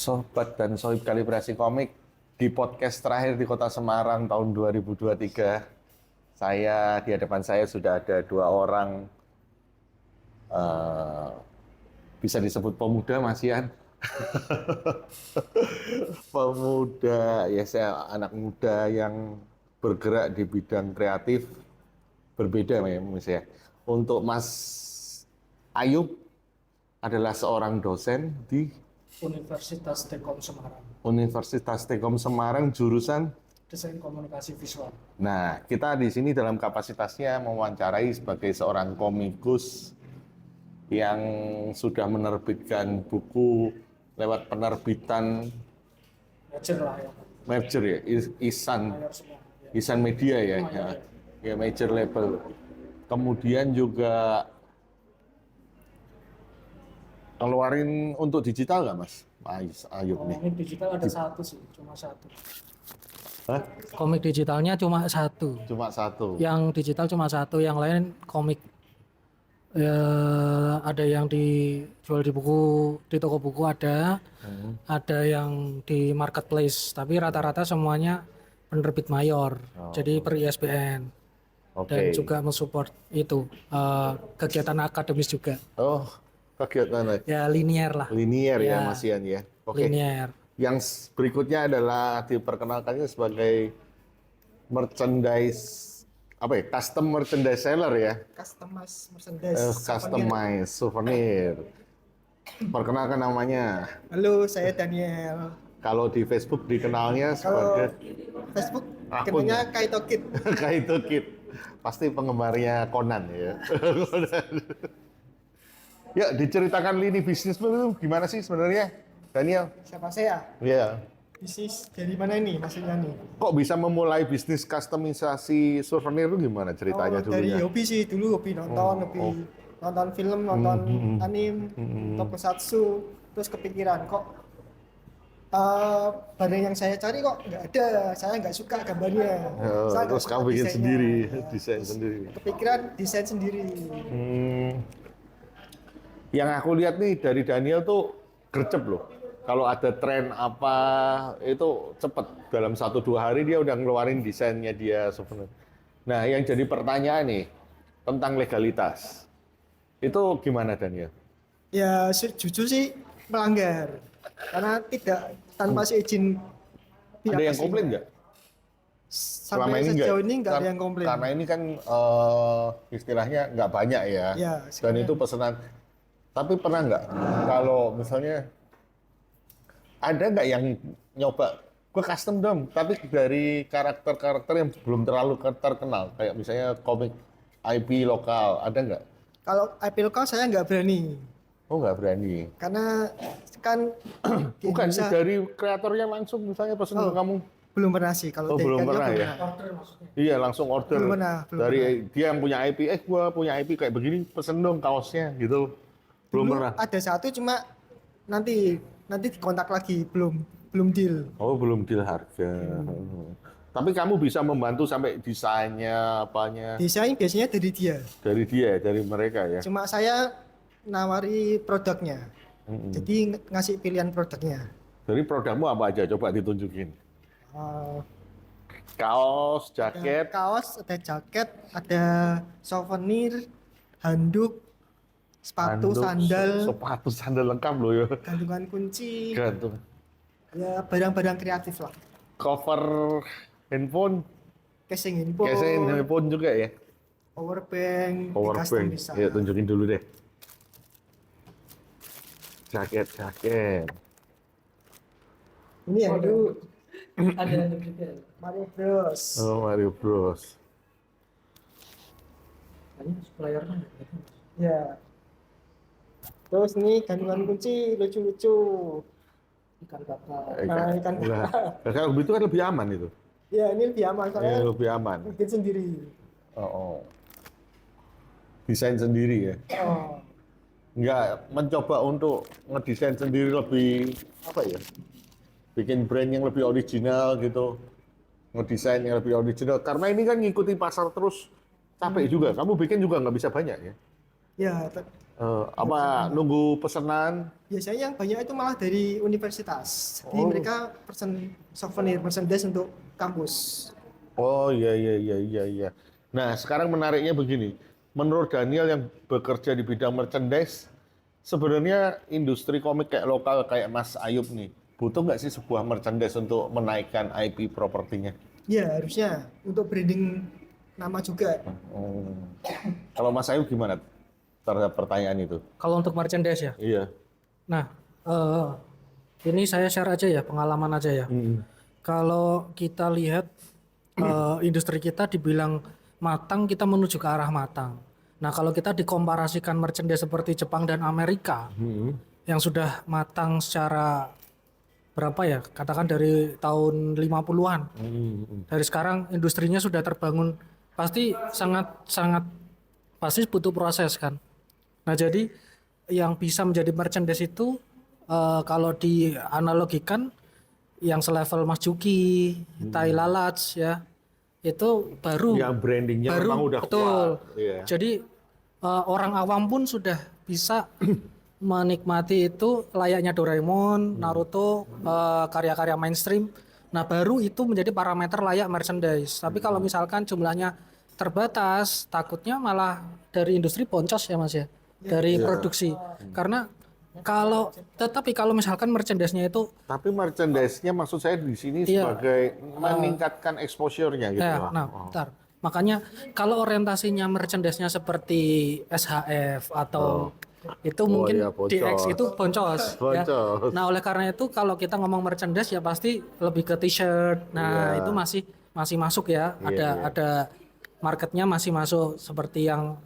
Sobat dan Sohib Kalibrasi Komik di podcast terakhir di Kota Semarang tahun 2023. Di hadapan saya sudah ada dua orang, eh, bisa disebut pemuda, Mas Ian. Pemuda, ya saya anak muda yang bergerak di bidang kreatif, berbeda ya Mas ya. Untuk Mas Ayub adalah seorang dosen di Universitas Telkom Semarang, Universitas Telkom Semarang, jurusan. Desain Komunikasi Visual. Nah, kita di sini dalam kapasitasnya mewawancarai sebagai seorang komikus yang sudah menerbitkan buku lewat penerbitan Major lah ya. Merger ya, Ihsan, Mayor semua. Ya. Ihsan Media ya, Mayor, ya, ya. ya major label. Kemudian juga keluarin untuk digital nggak Mas Ayub nih? Komik digital ada satu sih, cuma satu. Hah? Komik digitalnya cuma satu. Cuma satu. Yang digital cuma satu, yang lain komik. Ya, ada yang dijual di toko buku ada yang di marketplace. Tapi rata-rata semuanya penerbit mayor, jadi per ISBN. Oke. Dan juga mensupport itu kegiatan akademis juga. Oh, kegiatan Ya linier lah. linier ya Ya, Mas Ian ya. Oke. Linier. Yang berikutnya adalah diperkenalkannya sebagai merchandise, apa ya, custom merchandise seller ya, Customize merchandise. customize souvenir. Perkenalkan namanya. Halo, saya Daniel. Kalau di Facebook dikenalnya Kalau sebagai Facebook Akun. kenalnya Kaito Kid. Kaito Kid. Pasti penggemarnya Conan ya. Ya, diceritakan lini bisnismu itu gimana sih sebenarnya, Daniel? Siapa saya? Iya. Bisnis dari mana ini maksudnya nih? Kok bisa memulai bisnis customisasi souvenir itu gimana ceritanya Dari dulunya? hobi sih, dulu hobi nonton, nonton film, nonton anime, tokusatsu, terus kepikiran kok barang yang saya cari kok nggak ada, saya nggak suka gambarnya. Saya nggak Terus suka kamu bikin desainnya. sendiri, Ya, desain terus sendiri. Kepikiran desain sendiri. Yang aku lihat nih dari Daniel tuh gercep loh. Kalau ada tren apa itu cepet, dalam 1-2 hari dia udah ngeluarin desainnya dia sebenarnya. Nah, yang jadi pertanyaan nih tentang legalitas itu gimana Daniel? Ya jujur sih melanggar karena tidak tanpa seizin pihak Ada yang asing. komplain nggak? Sampai sejauh ini nggak ada yang komplain. Karena ini kan istilahnya nggak banyak ya. Ya, Dan sekarang- itu pesanan. Tapi pernah nggak kalau misalnya ada nggak yang nyoba gue custom dong, tapi dari karakter-karakter yang belum terlalu terkenal, kayak misalnya komik IP lokal, ada nggak? Kalau IP lokal saya nggak berani Oh nggak berani. karena kan di Bukan Indonesia dari kreatornya langsung misalnya pesen ke kamu. belum pernah sih kalau Oh, belum Daniel pernah ya? Order maksudnya. Iya langsung order Belum pernah, belum dari dia yang punya IP. Gua punya IP kayak begini, pesen dong kaosnya gitu. Belum Dulu pernah. ada satu cuma nanti dikontak lagi belum deal. Oh belum deal harga. Tapi kamu bisa membantu sampai desainnya, apanya Desain biasanya dari dia. dari mereka ya. Cuma saya nawari produknya. Jadi ngasih pilihan produknya. Dari produkmu apa aja? Coba ditunjukin. Uh, Kaos, ada jaket, kaos, ada jaket, ada souvenir, handuk, sepatu, handuk, sandal, sepatu, sandal lengkap loh ya. gantungan kunci, Gantung. ya barang-barang kreatif lah. Cover handphone, Casing handphone, casing handphone juga ya. power bank, di Power custom bank. bisa. Ya tunjukin dulu deh. Jaket. Ini yang dulu Ada yang juga. Mario Bros. Oh Mario Bros. Ini suppliernya. Ya. Terus nih gantungan kunci lucu-lucu. Ikan bakar. Nah, ikan Nah, kalau itu kan lebih aman itu. Ya ini lebih aman soalnya Lebih aman. bikin sendiri. Oh. Desain sendiri ya. Oh. Nggak mencoba untuk ngedesain sendiri lebih apa ya? Bikin brand yang lebih original gitu. Ngedesain yang lebih original. Karena ini kan ngikuti pasar terus capek juga. Kamu bikin juga nggak bisa banyak ya. Ya, Apa nunggu pesanan? Biasanya yang banyak itu malah dari universitas. Jadi Oh. mereka pesen souvenir, merchandise untuk kampus. Oh iya iya iya iya iya. Nah, sekarang menariknya begini. Menurut Daniel yang bekerja di bidang merchandise, sebenarnya industri komik kayak lokal kayak Mas Ayub nih, butuh nggak sih sebuah merchandise untuk menaikkan IP propertinya? Ya harusnya untuk branding nama juga. Oh. Kalau Mas Ayub gimana terhadap pertanyaan itu? Kalau untuk merchandise ya. Iya. Nah, ini saya share aja ya, pengalaman aja ya. Kalau kita lihat industri kita dibilang matang, kita menuju ke arah matang. Nah, kalau kita dikomparasikan merchandise seperti Jepang dan Amerika yang sudah matang secara berapa ya? Katakan dari tahun 50-an. Dari sekarang industrinya sudah terbangun, pasti sangat pasti butuh proses kan. Nah, jadi yang bisa menjadi merchandise itu kalau dianalogikan yang selevel Mas Juki, Tai Lalatz ya, itu baru Yang brandingnya baru memang udah betul. kuat. Iya. Jadi orang awam pun sudah bisa menikmati itu layaknya Doraemon, Naruto, karya-karya mainstream. Nah, baru itu menjadi parameter layak merchandise. Tapi kalau misalkan jumlahnya terbatas, takutnya malah dari industri boncos ya Mas ya, dari produksi. Karena tetapi kalau misalkan merchandise-nya itu Tapi merchandise-nya maksud saya di sini Iya. sebagai meningkatkan exposure-nya gitu. ya, nah, bentar. Makanya kalau orientasinya merchandise-nya seperti SHF atau itu mungkin iya, boncos. DX itu boncos. Ya. Boncos. Nah, oleh karena itu kalau kita ngomong merchandise ya pasti lebih ke t-shirt. Nah, itu masih masuk ya. Ada marketnya masih masuk seperti yang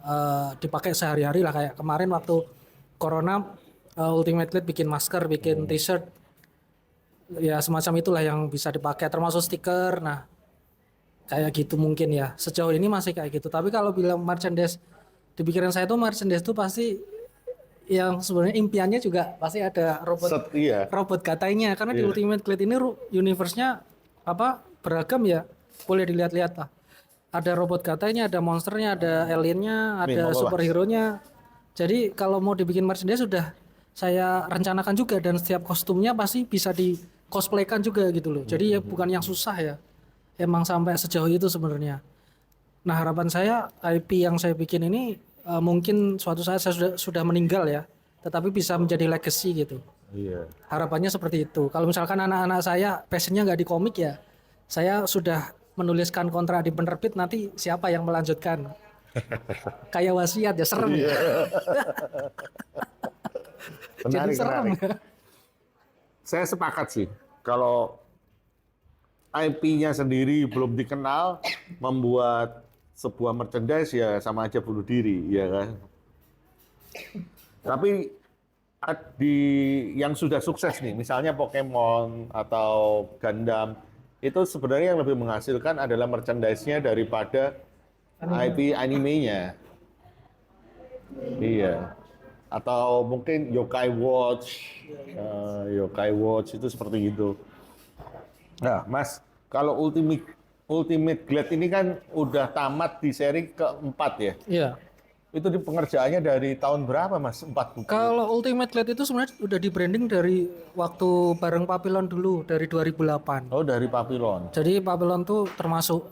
dipakai sehari-hari lah, kayak kemarin waktu Corona Ultimate Lead bikin masker, bikin t-shirt. Ya semacam itulah yang bisa dipakai, termasuk stiker. Nah, kayak gitu mungkin ya. Sejauh ini masih kayak gitu. Tapi kalau bilang merchandise, di pikiran saya tuh merchandise itu pasti yang sebenarnya impiannya juga pasti ada Iya. robot katanya, karena di Ultimate Blade ini universe-nya beragam ya. Boleh dilihat-lihat lah. Ada robot katanya, ada monsternya, ada aliennya, ada monggo, superhero-nya. Jadi kalau mau dibikin merchandise sudah saya rencanakan juga, dan setiap kostumnya pasti bisa di cosplaykan juga gitu loh. Jadi ya bukan yang susah ya. Emang sampai sejauh itu sebenarnya. Nah, harapan saya IP yang saya bikin ini mungkin suatu saat saya sudah meninggal ya, tetapi bisa menjadi legacy gitu. Iya. Harapannya seperti itu. Kalau misalkan anak-anak saya passionnya nggak di komik ya, saya sudah menuliskan kontrak di penerbit, nanti siapa yang melanjutkan? Kayak wasiat ya, serem. Jadi Menarik, serem. menarik. Saya sepakat sih. Kalau IP-nya sendiri belum dikenal, membuat sebuah merchandise ya sama aja bunuh diri, ya kan? Tapi di yang sudah sukses nih, misalnya Pokemon atau Gundam, itu sebenarnya yang lebih menghasilkan adalah merchandise-nya daripada IP animenya. Iya. Atau mungkin Yokai Watch. Yokai Watch itu seperti itu. Nah, Mas, kalau Ultimate Glad ini kan udah tamat di seri keempat ya? Iya. Itu di pengerjaannya dari tahun berapa, Mas? 4 buku? Kalau Ultimate Blade itu sebenarnya udah di branding dari waktu bareng Papillon dulu, dari 2008. Oh, dari Papillon. Jadi Papillon tuh termasuk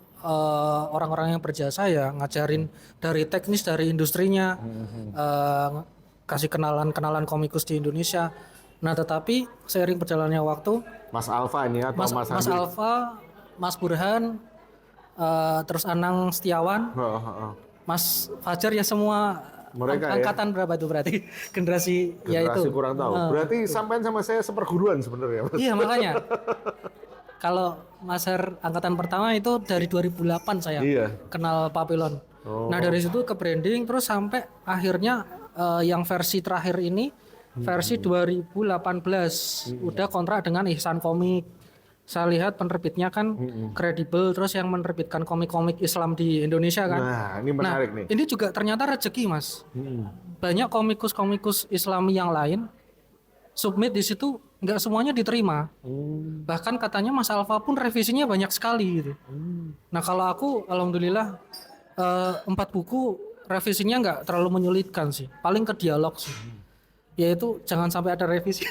orang-orang yang berjasa ya, ngajarin dari teknis, dari industrinya, kasih kenalan komikus di Indonesia. Nah, tetapi seiring berjalannya waktu, Mas Alfa ini atau Mas Mas Andi? Alfa, Mas Burhan, terus Anang Setiawan, Mas Fajar ya, semua Mereka ya? angkatan berapa tuh berarti generasi ya Generasi itu. kurang tahu. Berarti sampean sama saya seperguruan sebenarnya, Mas. Iya, makanya. Kalau Mas Her angkatan pertama itu dari 2008 saya Iya. kenal Papillon. Nah, dari situ ke branding terus sampai akhirnya yang versi terakhir ini versi 2018 udah kontrak dengan Ihsan Komik. Saya lihat penerbitnya kan kredibel, terus yang menerbitkan komik-komik Islam di Indonesia kan. Nah, ini menarik nih. Ini juga ternyata rezeki, Mas. Banyak komikus-komikus Islami yang lain submit di situ, nggak semuanya diterima. Bahkan katanya Mas Alfa pun revisinya banyak sekali gitu. Nah, kalau aku alhamdulillah 4 buku revisinya nggak terlalu menyulitkan sih, paling ke dialog sih. Yaitu jangan sampai ada revisi.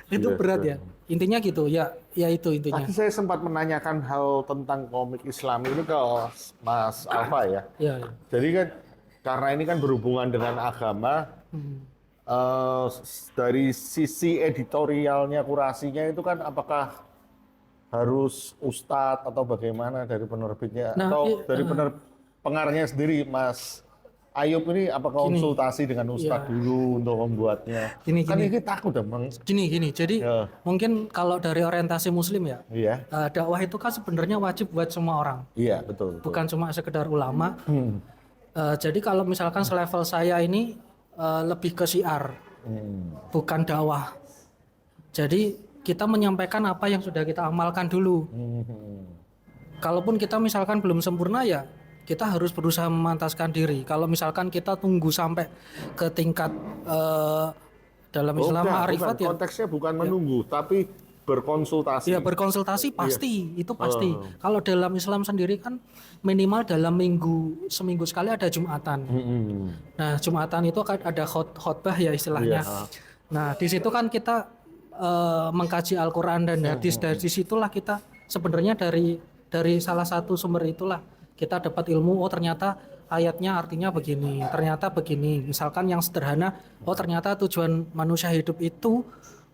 Itu Iya, berat iya. ya. Intinya gitu ya, ya itu intinya. Tadi saya sempat menanyakan hal tentang komik Islam ini ke Mas Alfa ya. Ya, ya. Jadi kan karena ini kan berhubungan dengan agama, dari sisi editorialnya, kurasinya itu kan apakah harus ustadz atau bagaimana dari penerbitnya Nah, atau dari pengarangnya sendiri, Mas Ayub ini apa konsultasi dengan ustadz dulu untuk membuatnya? Gini, Kan gini. ini takut emang. Gini. Jadi Ya. mungkin kalau dari orientasi Muslim ya, Iya, dakwah itu kan sebenarnya wajib buat semua orang, iya betul. bukan cuma sekedar ulama. Jadi kalau misalkan selevel saya ini lebih ke syiar, bukan dakwah. Jadi kita menyampaikan apa yang sudah kita amalkan dulu. Kalaupun kita misalkan belum sempurna ya kita harus berusaha memantaskan diri. Kalau misalkan kita tunggu sampai ke tingkat dalam Islam ma'rifat ya. Konteksnya bukan menunggu, tapi berkonsultasi. Ya berkonsultasi pasti, itu pasti. Kalau dalam Islam sendiri kan minimal dalam seminggu sekali ada Jumatan. Nah Jumatan itu kan ada khotbah ya istilahnya. Nah di situ kan kita mengkaji Al-Quran dan hadis. Dari situlah kita sebenarnya dari salah satu sumber itulah kita dapat ilmu. Oh ternyata ayatnya artinya begini, ternyata begini. Misalkan yang sederhana, oh ternyata tujuan manusia hidup itu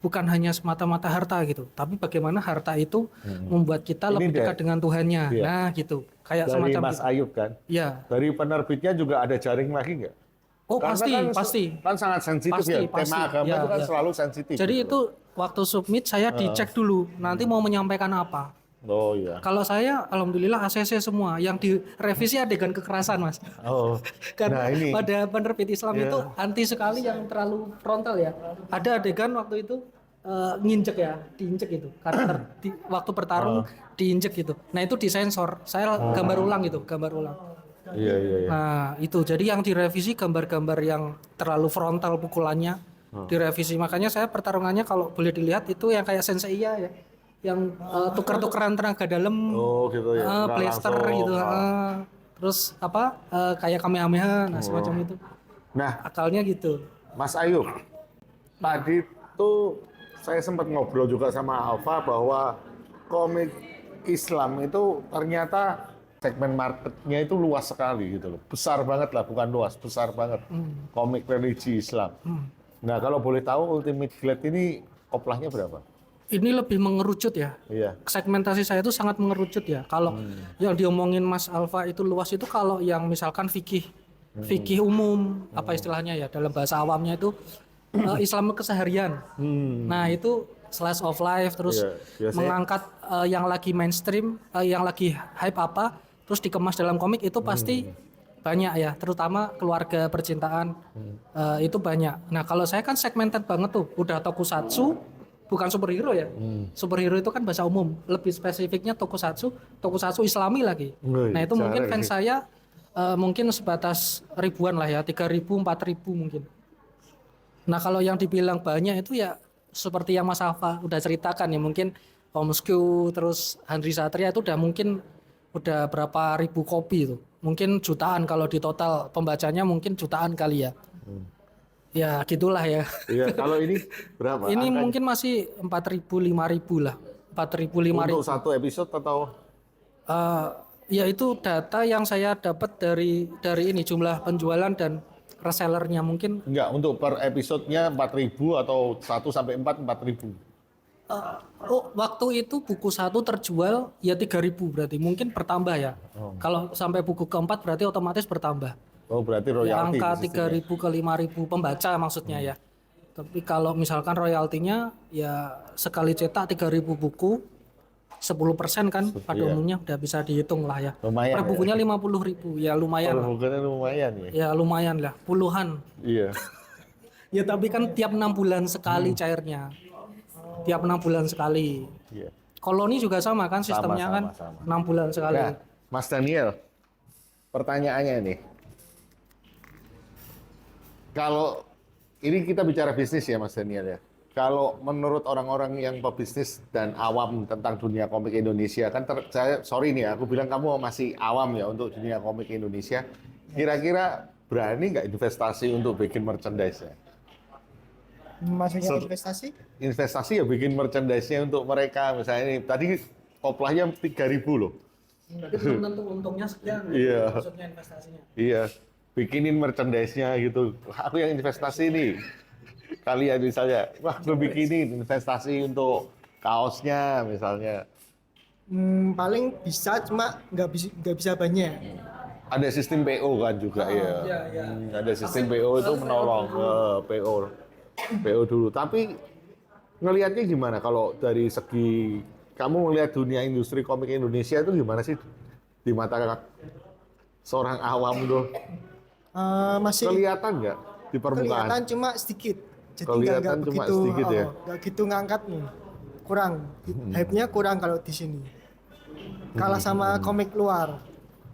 bukan hanya semata-mata harta gitu, tapi bagaimana harta itu membuat kita lebih dekat dengan Tuhannya. Iya. Nah gitu, kayak Dari semacam Mas gitu. Ayub kan. Iya. Dari penerbitnya juga ada jaring lagi nggak? Oh Karena pasti. Kan sangat sensitif ya. Tema agama Ya, itu kan ya. selalu sensitif. Jadi gitu. itu waktu submit saya dicek dulu, nanti mau menyampaikan apa. Oh iya. Kalau saya alhamdulillah ACC semua, yang direvisi adegan kekerasan Mas. Oh. Karena Nah, ini. pada penerbit Islam itu anti sekali yang terlalu frontal ya. Ada adegan waktu itu nginjek ya, diinjek itu. Karakter waktu bertarung diinjek gitu. Nah itu disensor. Saya gambar ulang gitu, gambar ulang. Iya. Nah itu jadi yang direvisi gambar-gambar yang terlalu frontal pukulannya direvisi. Makanya saya pertarungannya kalau boleh dilihat itu yang kayak Senseiya ya, yang tuker-tukeran tenaga dalam, Oh gitu ya. Nggak blaster langsung. gitu. Terus apa kayak Kamehameha, nah semacam itu. Nah, Akalnya gitu. Mas Ayub, tadi tuh saya sempat ngobrol juga sama Alfa bahwa komik Islam itu ternyata segmen marketnya itu luas sekali gitu loh. Besar banget lah, bukan luas, besar banget. Komik religi Islam. Nah, kalau boleh tahu Ultimate Glad ini oplahnya berapa? Ini lebih mengerucut ya. Iya. Segmentasi saya itu sangat mengerucut ya. Kalau yang diomongin Mas Alfa itu luas itu kalau yang misalkan fikih umum apa istilahnya ya dalam bahasa awamnya itu Islam keseharian. Nah itu slice of life terus Iya, biasanya- mengangkat yang lagi mainstream, yang lagi hype apa, terus dikemas dalam komik itu pasti banyak ya, terutama keluarga percintaan itu banyak. Nah kalau saya kan segmented banget tuh, udah tokusatsu, bukan superhero ya. Superhero itu kan bahasa umum, lebih spesifiknya tokusatsu Islami lagi. Wih, Nah itu mungkin cara fans ini. saya mungkin sebatas ribuan lah ya, 3.000, 4.000 mungkin. Nah kalau yang dibilang banyak itu ya seperti yang Mas Alfa udah ceritakan ya, mungkin Homesku terus Handri Satria itu udah berapa ribu kopi itu, mungkin jutaan kalau di total pembacanya mungkin jutaan kali ya. Ya gitulah ya. Iya, kalau ini berapa? Ini angkanya? mungkin masih 4.000 5.000 lah, 4.000 5.000. Untuk satu episode atau? Ya itu data yang saya dapat dari ini jumlah penjualan dan resellernya mungkin. Enggak, untuk per episodenya 4.000 atau 1 sampai 4 4.000. Waktu itu buku 1 terjual ya 3.000 berarti mungkin bertambah ya. Kalau sampai buku keempat berarti otomatis bertambah. Oh, berarti Ya, royalti. angka di sistemnya. 3.000 ke 5.000 pembaca maksudnya ya. Tapi kalau misalkan royaltinya ya sekali cetak 3.000 buku 10% kan pada Iya. umumnya udah bisa dihitung lah ya. Lumayan Per bukunya 50.000 ya lumayan. Kalau bukannya lumayan ya. Ya lumayan lah, puluhan. Iya. Ya tapi kan tiap 6 bulan sekali cairnya. Tiap 6 bulan sekali. Iya. Koloni juga sama kan sistemnya kan sama. 6 bulan sekali. Nah, Mas Daniel, pertanyaannya nih. Kalau ini kita bicara bisnis ya Mas Daniel ya. Kalau menurut orang-orang yang pebisnis dan awam tentang dunia komik Indonesia, kan saya sorry nih aku bilang kamu masih awam ya untuk dunia komik Indonesia. Kira-kira berani nggak investasi untuk bikin merchandise-nya? Maksudnya Ser- investasi? Investasi ya bikin merchandise-nya untuk mereka. Misalnya ini tadi koplahnya 3.000 loh. Berarti belum tentu untungnya sekian. Iya. Maksudnya investasinya. Iya, bikinin merchandise-nya gitu. Aku yang investasi nih. Kalian misalnya, wah gue bikinin investasi untuk kaosnya misalnya. Paling bisa, cuma nggak bisa banyak. Ada sistem PO kan juga ya. Iya, iya. Ada sistem PO itu menolong PO dulu. Tapi ngelihatnya gimana kalau dari segi kamu melihat dunia industri komik Indonesia itu gimana sih di mata seorang awam tuh? Masih Kelihatan nggak di permukaan? kelihatan cuma sedikit. Jadi Kelihatan nggak cuma begitu, sedikit ya? nggak gitu ngangkat nih. Kurang, hype-nya kurang kalau di sini. Kalah sama komik luar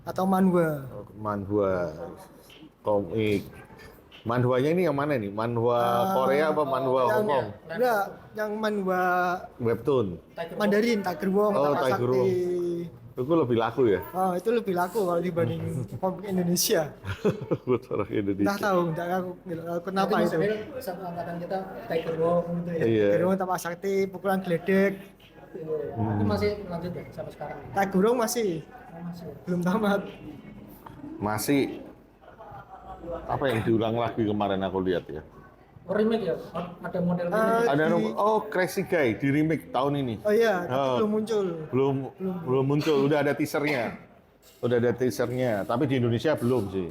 atau manhwa. Manhwa, komik. Manhwanya ini yang mana nih? Manhwa Korea apa manhwa Yang- Hong Kong? Enggak, yang manhwa Webtoon. Mandarin, Tiger Wong, Oh, Taka Tiger Sakti. Wong. Itu lebih laku ya? Oh, itu lebih laku kalau dibanding komik Indonesia. Buat orang Entah Indonesia. tahu, enggak aku kenapa Nanti itu. maksudnya satu angkatan kita Tiger Wong gitu ya. Iya. Tiger Wong, Taka Sakti, pukulan geledek. Itu masih lanjut ya sampai sekarang. Tiger Wong masih Oh, masih. belum tamat. Masih apa yang diulang lagi kemarin aku lihat ya? Oh, remake ya? Ada model remake. Eh, Ada di- Crazy Guy di remake tahun ini. Oh iya, tapi Oh. belum muncul. Belum muncul, udah ada teasernya. Udah ada teasernya, tapi di Indonesia belum sih.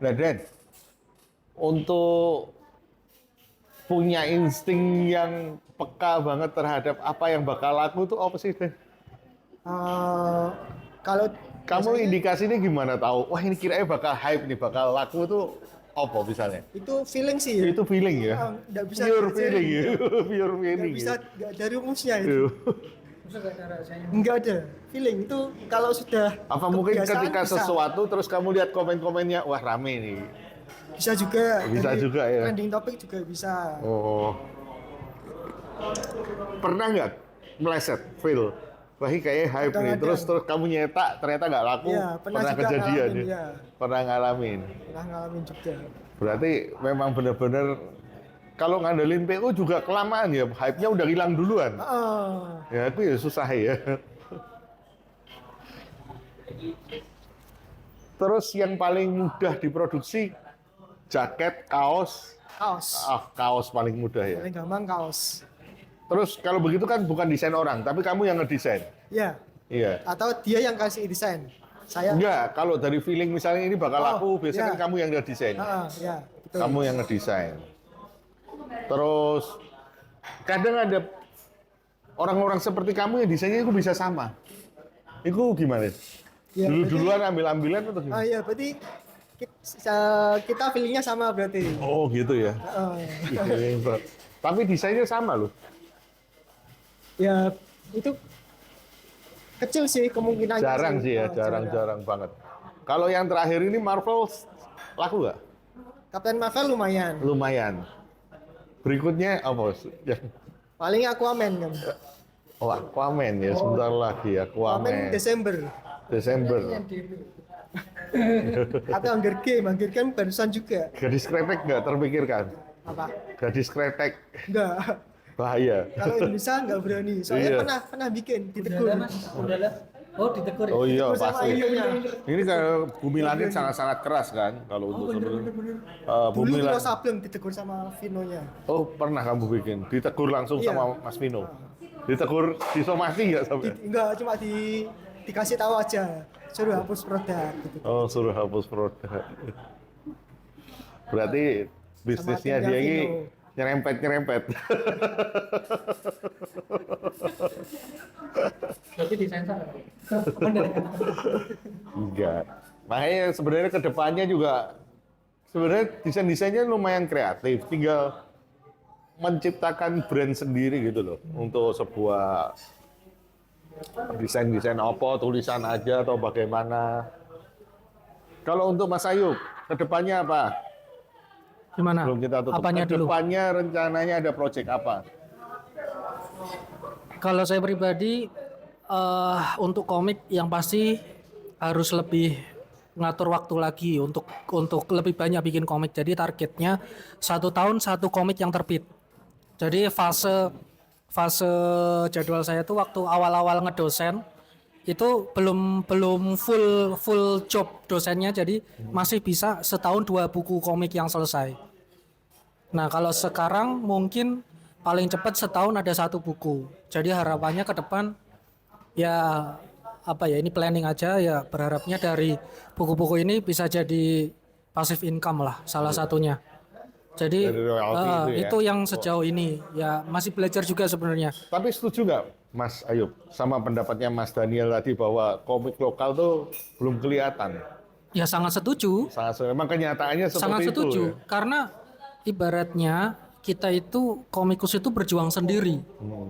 Nah, Dan, untuk punya insting yang peka banget terhadap apa yang bakal laku tuh apa sih, Dan? Kalau Kamu biasanya indikasinya gimana tahu? Wah, ini kira-kira bakal hype nih, bakal laku tuh apa misalnya? itu feeling sih ya. Itu feeling ya? Nggak bisa Pure diajarin. feeling ya? Pure Nggak feeling bisa, ya? nggak ada rumusnya itu. Tuh. Masa nggak ada rahasianya? Nggak ada feeling itu kalau sudah Apa mungkin kebiasaan ketika bisa. sesuatu terus kamu lihat komen-komennya, wah rame nih. Bisa juga. Bisa Jadi, juga, ya. Trending topik juga bisa. Oh. Pernah nggak meleset, Phil? Wah ini kayaknya hype nih, Kadang-kadang. terus kamu nyetak ternyata nggak laku, Iya, pernah juga kejadian ngalamin, ya? iya. Pernah ngalamin. Pernah ngalamin juga. Berarti memang benar-benar kalau ngandelin PO juga kelamaan ya, hype-nya udah hilang duluan. Ya itu ya susah ya. Terus yang paling mudah diproduksi jaket, kaos. Kaos. Kaos paling mudah ya. Paling gampang kaos. Terus kalau begitu kan bukan desain orang, tapi kamu yang ngedesain. Ya. Iya. Atau dia yang kasih desain. Saya. Enggak, kalau dari feeling misalnya ini bakal Oh, laku, biasanya iya. kan kamu yang ngedesain. Ya, betul. Kamu yang ngedesain. Terus kadang ada orang-orang seperti kamu yang desainnya itu bisa sama. Itu gimana? Ya, Dulu-duluan ambil-ambilan atau gimana? Iya, berarti kita feelingnya sama berarti. Oh gitu ya. Heeh. Tapi desainnya sama loh. Ya, itu kecil sih kemungkinannya. Jarang sih ya, Oh, jarang-jarang banget. Kalau yang terakhir ini Marvel laku nggak? Captain Marvel lumayan. Lumayan. Berikutnya apa? Yang Paling Aquaman kan. Oh, Aquaman ya, sebentar lagi Aquaman Aquaman. Desember. Desember. Atau Hunger Game barusan juga. Gadis kretek nggak terpikirkan? Apa? Gadis kretek Enggak. bahaya. Kalau Indonesia nggak berani. Soalnya Iya. pernah bikin Udah ditegur. ada mas? Udah ada? Oh ditegur ya? Oh iya Ditegur sama pasti. hidungnya. Ini kalau Bumi Langit sangat-sangat keras kan kalau untuk sebenarnya. Dulu Bumi Vino Langit. Sableng ditegur sama Vinonya. Oh pernah kamu bikin? Ditegur langsung Iya. sama Mas Vino. Ditegur disomasi nggak sampai? Enggak, cuma dikasih tahu aja. Suruh hapus produk gitu. Oh suruh hapus produk. Berarti bisnisnya timnya dia ini Vino. nyerempet. Berarti disensor. Bener ya? Enggak. Makanya sebenarnya kedepannya juga sebenarnya desain-desainnya lumayan kreatif. Tinggal menciptakan brand sendiri gitu loh untuk sebuah desain-desain apa, tulisan aja atau bagaimana. Kalau untuk Mas Ayub, kedepannya apa? Gimana? Belum kita tutup. Apanya dulu? Kedepannya rencananya ada proyek apa? Kalau saya pribadi untuk komik yang pasti harus lebih ngatur waktu lagi untuk lebih banyak bikin komik. Jadi targetnya 1 tahun 1 komik yang terbit. Jadi fase jadwal saya tuh waktu awal-awal ngedosen itu belum full job dosennya, jadi masih bisa setahun 2 buku komik yang selesai. Nah kalau sekarang mungkin paling cepat setahun ada 1 buku. Jadi harapannya ke depan ya apa ya, ini planning aja ya, berharapnya dari buku-buku ini bisa jadi passive income lah salah satunya. Jadi Dari royalti itu ya. itu yang sejauh ini ya masih belajar juga sebenarnya. Tapi setuju nggak Mas Ayub sama pendapatnya Mas Daniel tadi bahwa komik lokal tuh belum kelihatan? Ya sangat setuju. Memang kenyataannya seperti Sangat itu. setuju Ya? karena ibaratnya kita itu komikus itu berjuang sendiri.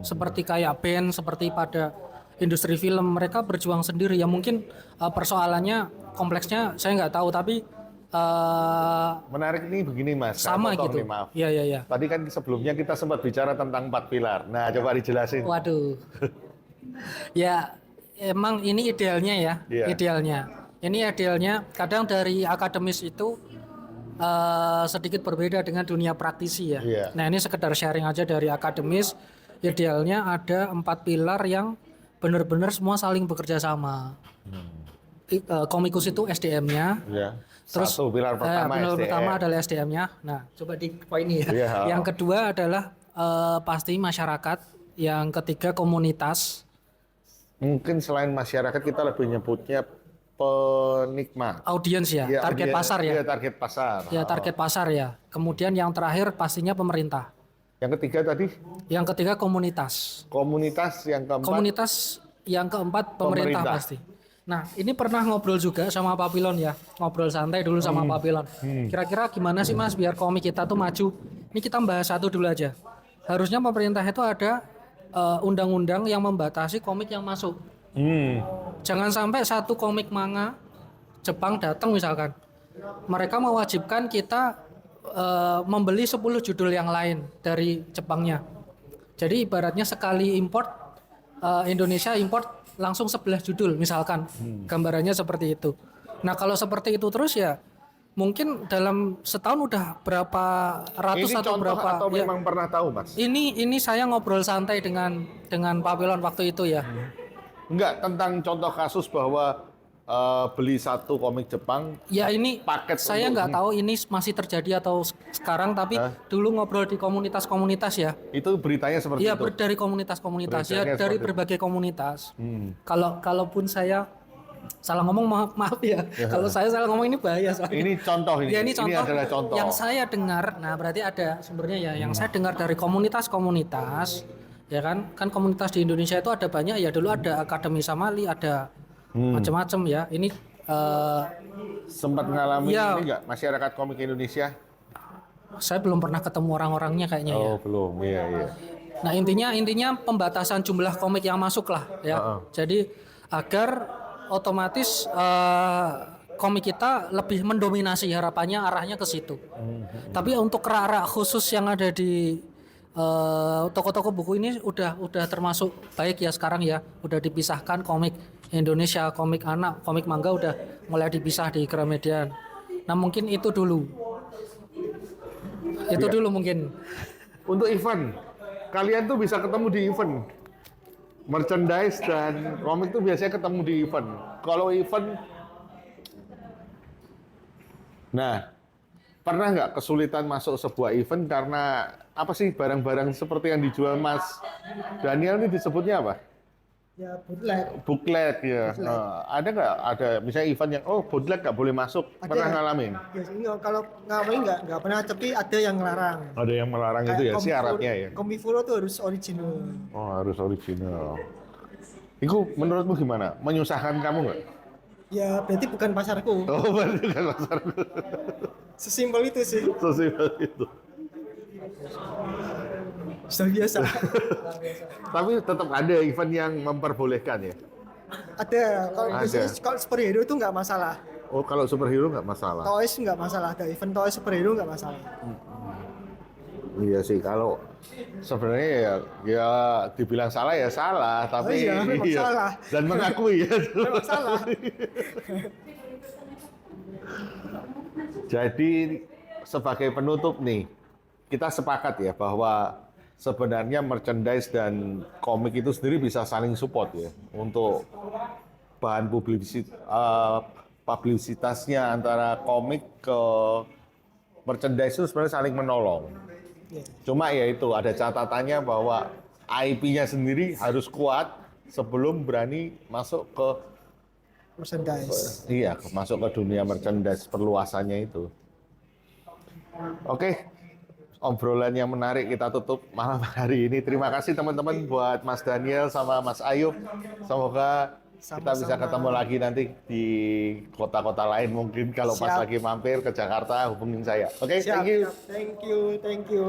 Seperti kayak band, seperti pada industri film mereka berjuang sendiri. Ya mungkin persoalannya kompleksnya saya nggak tahu, tapi Menarik nih begini Mas. Saya sama potong gitu. nih, maaf. Iya. Tadi kan sebelumnya kita sempat bicara tentang 4 pilar. Nah, coba dijelasin. Waduh. Ya emang ini idealnya ya, Iya. idealnya. Ini idealnya kadang dari akademis itu sedikit berbeda dengan dunia praktisi ya. Iya. Nah ini sekedar sharing aja dari akademis. Idealnya ada 4 pilar yang benar-benar semua saling bekerja sama. Komikus itu SDM-nya. Ya. Terus Satu pilar pertama pilar SDM. pertama adalah SDM-nya. Nah, coba di poin ini ya. Iya. Yang kedua adalah pasti masyarakat. Yang ketiga komunitas. Mungkin selain masyarakat kita lebih nyebutnya penikmat. Audiens ya, Iya, target iya, pasar ya. Iya, target pasar. Ya, target pasar ya. Kemudian yang terakhir pastinya pemerintah. Yang ketiga tadi Yang ketiga komunitas. komunitas, yang keempat Komunitas yang keempat pemerintah Pemerintah. pasti. Nah, ini pernah ngobrol juga sama Pak Pilon ya. Ngobrol santai dulu sama Pak Pilon. Kira-kira gimana sih Mas biar komik kita tuh maju? Ini kita bahas satu dulu aja. Harusnya pemerintah itu ada undang-undang yang membatasi komik yang masuk. Jangan sampai satu komik manga Jepang datang misalkan. Mereka mewajibkan kita membeli 10 judul yang lain dari Jepangnya. Jadi ibaratnya sekali import Indonesia import langsung 11 judul misalkan. Gambarannya seperti itu. Nah, kalau seperti itu terus ya mungkin dalam setahun udah berapa ratus ini atau contoh berapa atau ya. memang pernah tahu Mas? Ini saya ngobrol santai dengan Pak Pilon waktu itu ya. Enggak, tentang contoh kasus bahwa beli satu komik Jepang. Ya ini Paket saya untuk- nggak tahu ini masih terjadi atau sekarang, tapi dulu ngobrol di komunitas-komunitas ya. Itu beritanya seperti Iya, itu. dari komunitas-komunitas ya, Beritanya dari seperti berbagai komunitas. Kalaupun saya salah ngomong maaf ya. Kalau saya salah ngomong ini bahaya soalnya. Ini contoh ini. Ya, ini contoh. adalah contoh. Yang saya dengar, nah berarti ada sumbernya ya. Yang saya dengar dari komunitas-komunitas, ya kan komunitas di Indonesia itu ada banyak ya. Dulu ada Akademi Samali, ada macam-macam ya. Ini Sempat ngalamin Iya. ini enggak masyarakat komik Indonesia? saya belum pernah ketemu orang-orangnya kayaknya ya. Oh, belum. Iya. Nah intinya pembatasan jumlah komik yang masuk lah ya. Jadi agar otomatis komik kita lebih mendominasi, harapannya arahnya ke situ. Tapi untuk rak-rak khusus yang ada di toko-toko buku ini udah termasuk baik ya sekarang ya. Udah dipisahkan komik Indonesia, komik anak, komik manga udah mulai dipisah di Gramedia. Nah mungkin itu dulu. Itu dulu mungkin. Untuk event, kalian tuh bisa ketemu di event. Merchandise dan komik tuh biasanya ketemu di event. Kalau event, nah, pernah nggak kesulitan masuk sebuah event karena apa sih barang-barang seperti yang dijual Mas Daniel ini disebutnya apa? Ya bootleg. Booklet ya. Ada nggak? Ada misalnya event yang bootleg nggak boleh masuk. Ada. Pernah ngalamin? Biasanya kalau ngapain nggak pernah, tapi ada yang ngelarang. Ada yang melarang itu ya syaratnya ya. Komifuro tuh harus original. Oh, harus original. Itu menurutmu gimana? Menyusahkan kamu nggak? Ya berarti bukan pasarku. Oh, berarti kan pasarku. Sesimpel itu sih. Sosial itu. Sudah biasa. Tapi tetap ada event yang memperbolehkan ya. Ada. Kalau Ada. biasanya kalau superhero itu nggak masalah. Oh, kalau superhero nggak masalah. Toys nggak masalah. Ada event toys superhero nggak masalah. Iya sih, kalau sebenarnya ya dibilang salah ya salah, tapi iya, memang salah. dan mengakui ya. Memang salah. Jadi sebagai penutup nih, kita sepakat ya bahwa sebenarnya merchandise dan komik itu sendiri bisa saling support ya untuk bahan publisitasnya antara komik ke merchandise itu sebenarnya saling menolong. Ya. Cuma ya itu ada catatannya bahwa IP-nya sendiri harus kuat sebelum berani masuk ke Merchandise. iya, masuk ke dunia merchandise perluasannya itu. Oke, obrolan yang menarik kita tutup malam hari ini. Terima kasih teman-teman buat Mas Daniel sama Mas Ayub. Semoga kita bisa Sama-sama. ketemu lagi nanti di kota-kota lain mungkin kalau pas Siap. lagi mampir ke Jakarta hubungin saya. Oke, Siap, thank you. siap. Thank you, thank you.